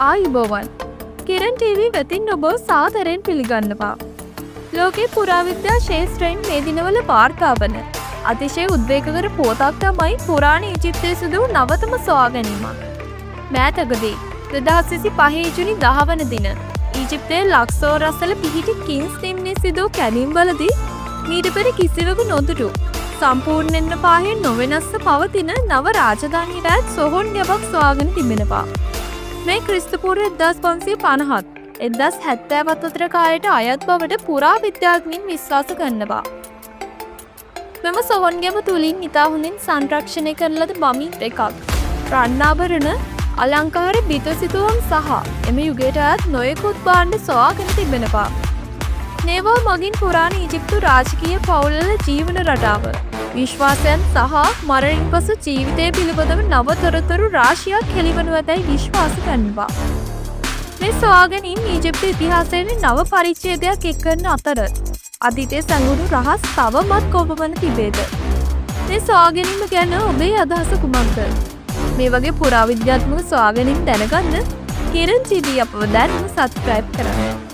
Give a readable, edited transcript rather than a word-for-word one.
ආයුබෝවන් කිරන් ටීවී වෙතින් ඔබ සාදරයෙන් පිළිගන්නවා. ලෝකේ පුරාවිද්‍යා ශාස්ත්‍රයෙන් මේ දිනවල වාර්තා වන අතිශය උද්වේගකර පුවතක් තමයි පුරාණ ඊජිප්තයේ සිදු වූ නවතම සොයා ගැනීමක්. මෑතකදී 2025 ජුනි 10 වන දින ඊජිප්තයේ ලක්සෝර් රසල පිහිටි කින්ස් නිම්නයේ සිදු වූ කැණීම්වලදී මීට පෙර කිසිවෙකු නොදුටු සම්පූර්ණයෙන්ම පාහේ නොවෙනස්ව පවතින නව රාජධානියට ඈත් සොහොන් ගැබක් සොයාගෙන තිබෙනවා. මේ ක්‍රිස්තුපූර්ව 1550 1070 අතර කාලයට අයත් බවට පුරාවිද්‍යාඥයින් විශ්වාස කරනවා. මෙම සොහොන් ගැබ තුලින් ඉතා හොඳින් සංරක්ෂණය කරන ලද බමින් එකක් රන්නාභරණ අලංකාර බිතුසිතුවම් සහ එම යුගයට ඈත් නොයෙකුත් භාණ්ඩ සොයාගෙන තිබෙනවා. මේවා මගින් පුරාණ ඊජිප්තු රාජකීය පවුල්වල ජීවන රටාව විශ්වාසයන් සහ මරණින් පසු ජීවිතය පිළිබඳව නව තොරතුරු රාශියක් හෙළිවනු ඇතැයි විශ්වාස කරනවා. මේ සොයාගැනීම් ඊජිප්තු ඉතිහාසයේ නව පරිච්ඡේදයක් එක් කරන අතර අතීතයේ සැඟවුණු රහස් තවමත් කොපමණ තිබේද? මේ සොයාගැනීම ගැන ඔබේ අදහස කුමක්ද? මේ වගේ පුරාවිද්‍යාත්මක සොයාගැනීම් දැනගන්න කිරන් ටීවී අපව දැන්ම සබ්ස්ක්‍රයිබ් කරන්න.